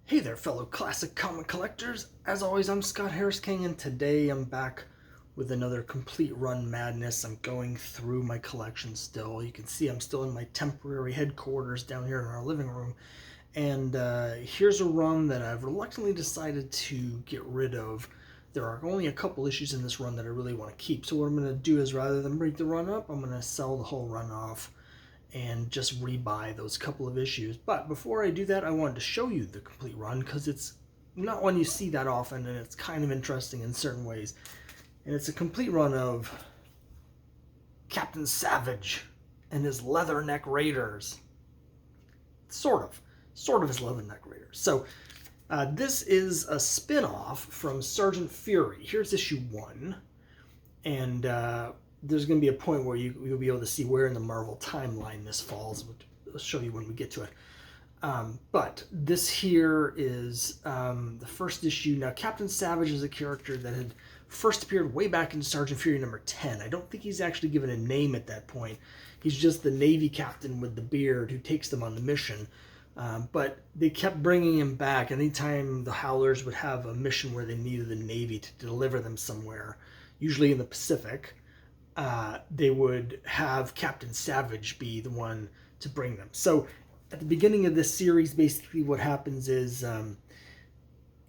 Hey there, fellow classic comic collectors. As always, I'm Scott Harris King, and today I'm back with another complete run madness. I'm going through my collection still. You can see I'm still in my temporary headquarters down here in our living room. And here's a run that I've reluctantly decided to get rid of. There are only a couple issues in this run that I really want to keep. So what I'm going to do is, rather than break the run up, I'm going to sell the whole run off and just rebuy those couple of issues. But before I do that, I wanted to show you the complete run because it's not one you see that often, and it's kind of interesting in certain ways. And it's a complete run of Captain Savage and his Leatherneck Raiders. Sort of his Leatherneck Raiders. So this is a spin-off from Sergeant Fury. Here's issue 1, and there's going to be a point where you'll be able to see where in the Marvel timeline this falls. I'll show you when we get to it. But this here is the first issue. Now, Captain Savage is a character that had first appeared way back in Sergeant Fury number 10. I don't think he's actually given a name at that point. He's just the Navy captain with the beard who takes them on the mission. But they kept bringing him back anytime the Howlers would have a mission where they needed the Navy to deliver them somewhere, usually in the Pacific. They would have Captain Savage be the one to bring them. So at the beginning of this series, basically what happens is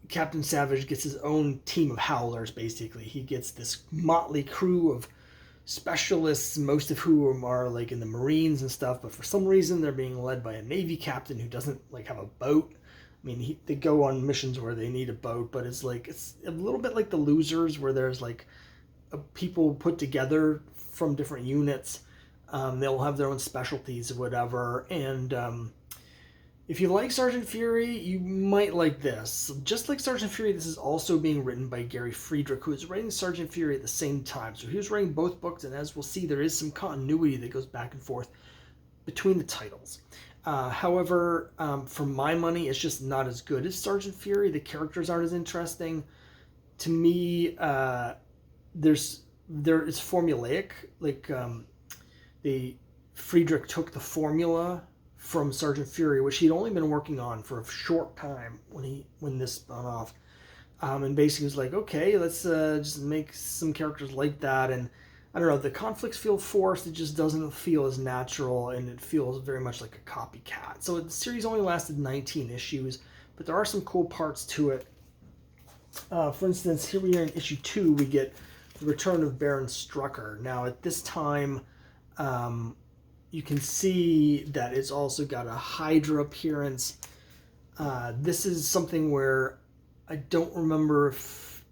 Captain Savage gets his own team of Howlers, basically. He gets this motley crew of specialists, most of whom are like in the Marines and stuff, but for some reason they're being led by a Navy captain who doesn't like have a boat. I mean, they go on missions where they need a boat, but it's a little bit like the Losers, where there's like people put together from different units. They'll have their own specialties or whatever. And if you like Sergeant Fury, you might like this. Just like Sergeant Fury, this is also being written by Gary Friedrich, who is writing Sergeant Fury at the same time. So he was writing both books, and as we'll see, there is some continuity that goes back and forth between the titles. However, for my money, it's just not as good as Sergeant Fury. The characters aren't as interesting. To me, there is formulaic. Like Friedrich took the formula from Sergeant Fury, which he'd only been working on for a short time when this spun off, and basically was like, okay, let's just make some characters like that. And I don't know, the conflicts feel forced. It just doesn't feel as natural, and it feels very much like a copycat. So the series only lasted 19 issues, but there are some cool parts to it. For instance, here we are in issue 2, we get the return of Baron Strucker. Now, at this time, you can see that it's also got a Hydra appearance. This is something where I don't remember if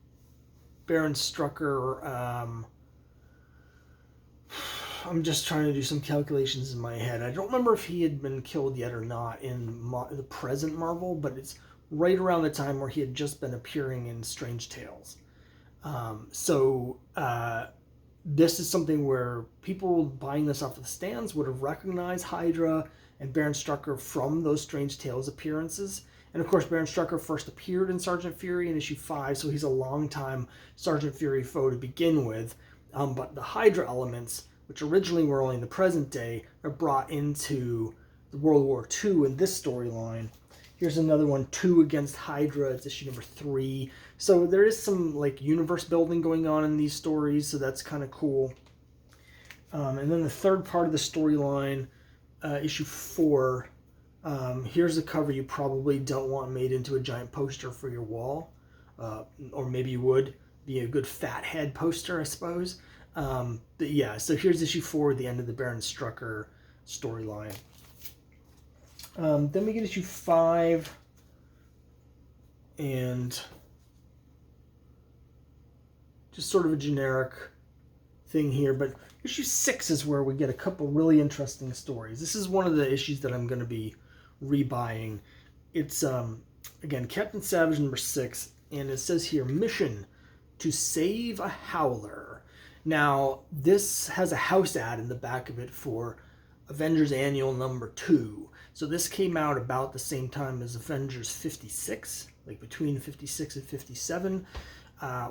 Baron Strucker... I'm just trying to do some calculations in my head. I don't remember if he had been killed yet or not in the present Marvel, but it's right around the time where he had just been appearing in Strange Tales. This is something where people buying this off the stands would have recognized Hydra and Baron Strucker from those Strange Tales appearances. And of course, Baron Strucker first appeared in Sergeant Fury in issue 5, so he's a long-time Sergeant Fury foe to begin with. But the Hydra elements, which originally were only in the present day, are brought into the World War II in this storyline. Here's another one, 2 against Hydra. It's issue number 3. So there is some like universe building going on in these stories, so that's kind of cool. And then the third part of the storyline, issue 4. Here's a cover you probably don't want made into a giant poster for your wall, or maybe you would. Be a good fat head poster, I suppose. But yeah, so here's issue 4, the end of the Baron Strucker storyline. Then we get issue 5, and just sort of a generic thing here, but issue 6 is where we get a couple really interesting stories. This is one of the issues that I'm going to be rebuying. It's, again, Captain Savage number 6, and it says here, mission to save a Howler. Now, this has a house ad in the back of it for Avengers Annual number 2. So this came out about the same time as Avengers 56, like between 56 and 57,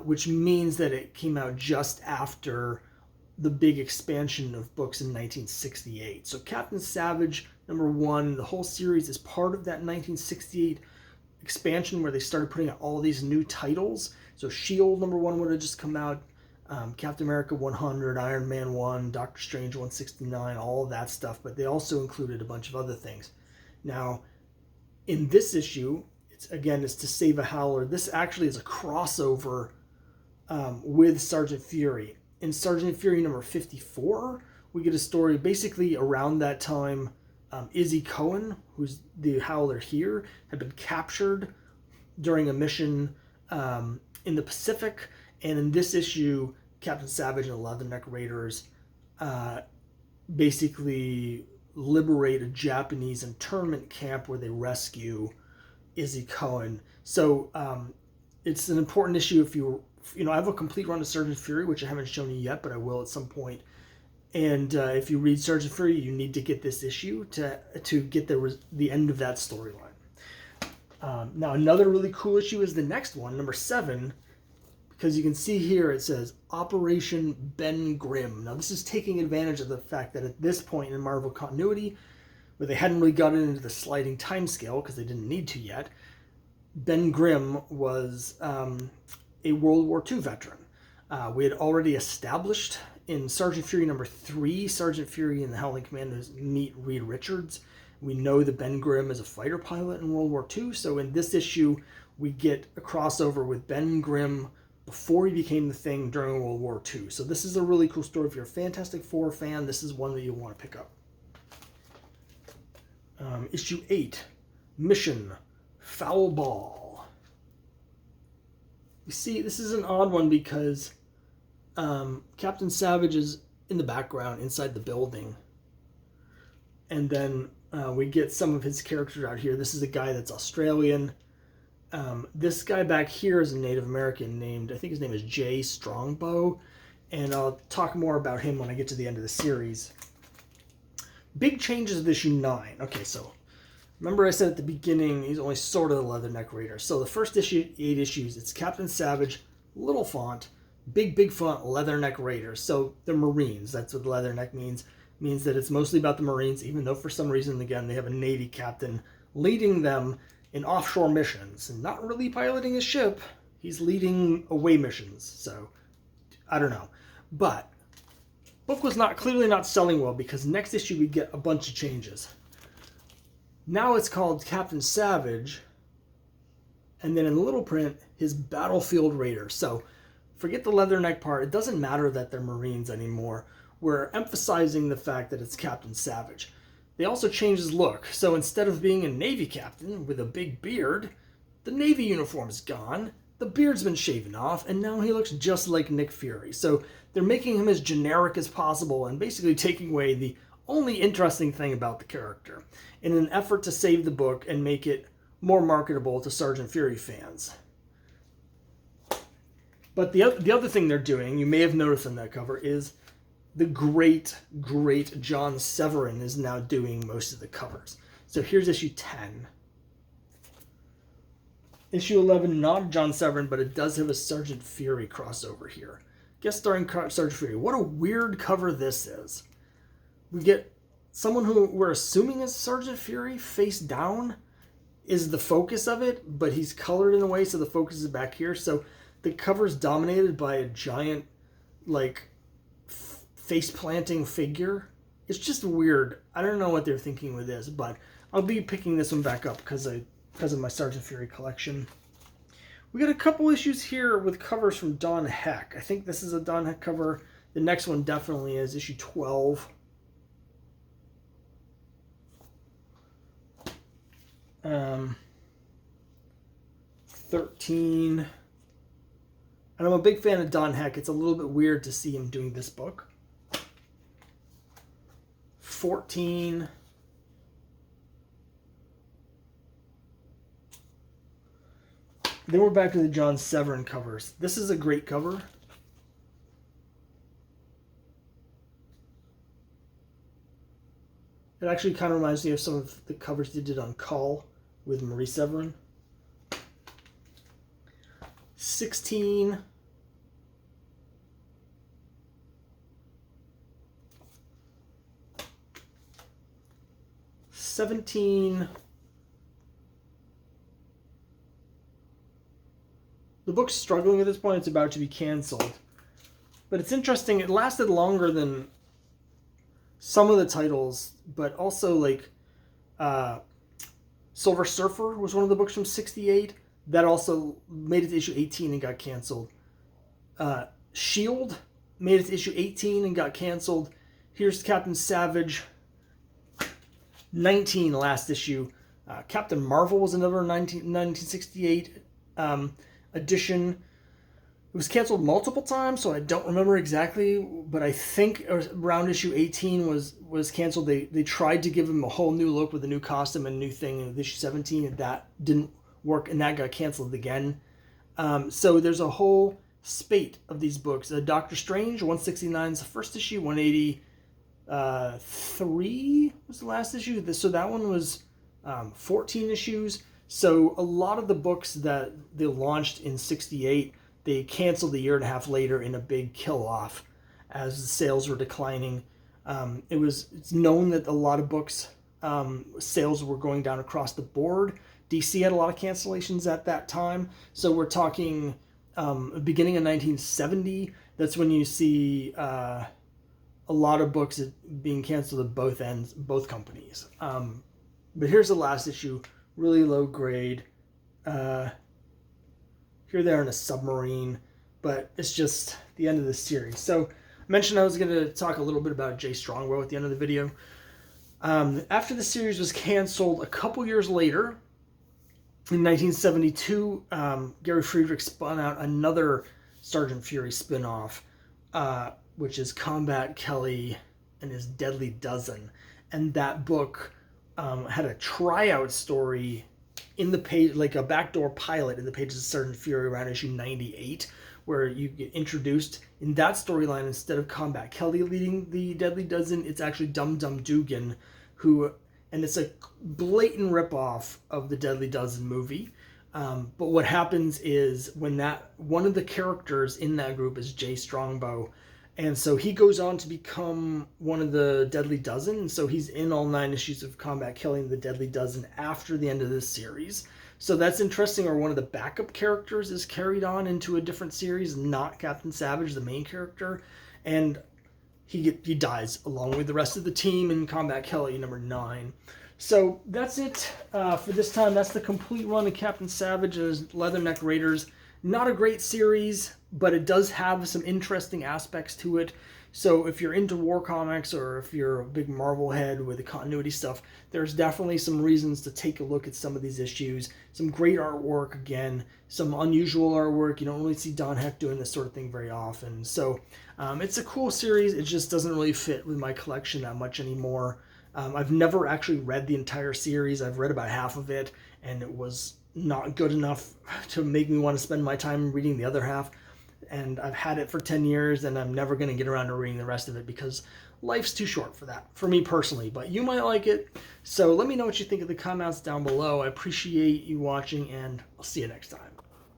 which means that it came out just after the big expansion of books in 1968. So Captain Savage, number 1, the whole series is part of that 1968 expansion where they started putting out all these new titles. So S.H.I.E.L.D. #1 would have just come out, Captain America 100, Iron Man 1, Doctor Strange 169, all of that stuff, but they also included a bunch of other things. Now, in this issue, it's to save a Howler. This actually is a crossover with Sergeant Fury. In Sergeant Fury #54, we get a story basically around that time. Izzy Cohen, who's the Howler here, had been captured during a mission in the Pacific, and in this issue, Captain Savage and the Leatherneck Raiders basically liberate a Japanese internment camp where they rescue Izzy Cohen. So it's an important issue. If I have a complete run of Sergeant Fury, which I haven't shown you yet, but I will at some point. And if you read Sergeant Fury, you need to get this issue to get the end of that storyline. Now, another really cool issue is the next one, #7, because you can see here it says Operation Ben Grimm. Now, this is taking advantage of the fact that at this point in Marvel continuity, where they hadn't really gotten into the sliding timescale because they didn't need to yet, Ben Grimm was a World War II veteran. We had already established in Sergeant Fury #3, Sergeant Fury and the Howling Commandos meet Reed Richards. We know that Ben Grimm is a fighter pilot in World War II, so in this issue, we get a crossover with Ben Grimm before he became the Thing during World War II. So this is a really cool story. If you're a Fantastic Four fan, this is one that you'll want to pick up. Issue 8, Mission Foul Ball. You see, this is an odd one because Captain Savage is in the background inside the building. And then we get some of his characters out here. This is a guy that's Australian. This guy back here is a Native American I think his name is Jay Strongbow. And I'll talk more about him when I get to the end of the series. Big changes with issue 9. Okay, so remember I said at the beginning he's only sort of the Leatherneck Raider. So the first 8 issues, it's Captain Savage, little font, big font, Leatherneck Raiders. So they're Marines. That's what Leatherneck means. It means that it's mostly about the Marines, even though for some reason, again, they have a Navy captain leading them in offshore missions and not really piloting a ship. He's leading away missions. So I don't know. But book was clearly not selling well because next issue we get a bunch of changes. Now it's called Captain Savage, and then in the little print, his Battlefield Raiders. So forget the Leatherneck part. It doesn't matter that they're Marines anymore. We're emphasizing the fact that it's Captain Savage. They also changed his look. So instead of being a Navy captain with a big beard, the Navy uniform is gone, the beard's been shaven off, and now he looks just like Nick Fury. So they're making him as generic as possible and basically taking away the only interesting thing about the character in an effort to save the book and make it more marketable to Sergeant Fury fans. But the other thing they're doing, you may have noticed on that cover, is the great John Severin is now doing most of the covers. So here's issue 10. Issue 11, not John Severin, but it does have a Sergeant Fury crossover here. Guest starring Sergeant Fury. What a weird cover this is. We get someone who we're assuming is Sergeant Fury face down is the focus of it, but he's colored in a way so the focus is back here. So the cover's dominated by a giant, face-planting figure. It's just weird. I don't know what they're thinking with this, but I'll be picking this one back up because of my Sergeant Fury collection. We got a couple issues here with covers from Don Heck. I think this is a Don Heck cover. The next one definitely is issue 12. 13. And I'm a big fan of Don Heck. It's a little bit weird to see him doing this book. 14. Then we're back to the John Severin covers. This is a great cover. It actually kind of reminds me of some of the covers they did on Call with Marie Severin. 16. 17. The book's struggling at this point. It's about to be canceled. But it's interesting. It lasted longer than some of the titles, but also like Silver Surfer was one of the books from '68 that also made it to issue 18 and got canceled. Shield made it to issue 18 and got canceled. Here's Captain Savage, 19 last issue. Captain Marvel was another 1968 edition. It was canceled multiple times, so I don't remember exactly, but I think around issue 18 was canceled. They tried to give him a whole new look with a new costume and a new thing in issue 17, and that didn't work, and that got canceled again. So there's a whole spate of these books. Doctor Strange, 169 is the first issue, 183 was the last issue. So that one was 14 issues. So a lot of the books that they launched in '68, they canceled a year and a half later in a big kill-off as the sales were declining. It's known that a lot of books sales were going down across the board. DC had a lot of cancellations at that time. So we're talking beginning of 1970. That's when you see a lot of books being canceled at both ends, both companies. But here's the last issue, really low grade. Here they are in a submarine, but it's just the end of the series. So I mentioned I was going to talk a little bit about Jay Strongbow at the end of the video. After the series was canceled, a couple years later, in 1972, Gary Friedrich spun out another Sergeant Fury spinoff, which is Combat Kelly and His Deadly Dozen. And that book had a tryout story in the page, like a backdoor pilot in the pages of Sergeant Fury around issue 98, where you get introduced in that storyline. Instead of Combat Kelly leading the Deadly Dozen, it's actually Dum Dum Dugan, and it's a blatant ripoff of the Deadly Dozen movie. But what happens is when one of the characters in that group is Jay Strongbow, and so he goes on to become one of the Deadly Dozen, and so he's in all 9 issues of Combat Kelly and the Deadly Dozen after the end of this series. So that's interesting, or one of the backup characters is carried on into a different series, not Captain Savage, the main character, and he dies along with the rest of the team in Combat Kelly number 9. So that's it for this time. That's the complete run of Captain Savage's Leatherneck Raiders. Not a great series, but it does have some interesting aspects to it. So if you're into war comics, or if you're a big Marvel head with the continuity stuff, there's definitely some reasons to take a look at some of these issues. Some great artwork, again, some unusual artwork. You don't really see Don Heck doing this sort of thing very often. So it's a cool series. It just doesn't really fit with my collection that much anymore. I've never actually read the entire series. I've read about half of it, and it was not good enough to make me want to spend my time reading the other half. And I've had it for 10 years, and I'm never going to get around to reading the rest of it because life's too short for that, for me personally. But you might like it, so let me know what you think in the comments down below. I appreciate you watching, and I'll see you next time.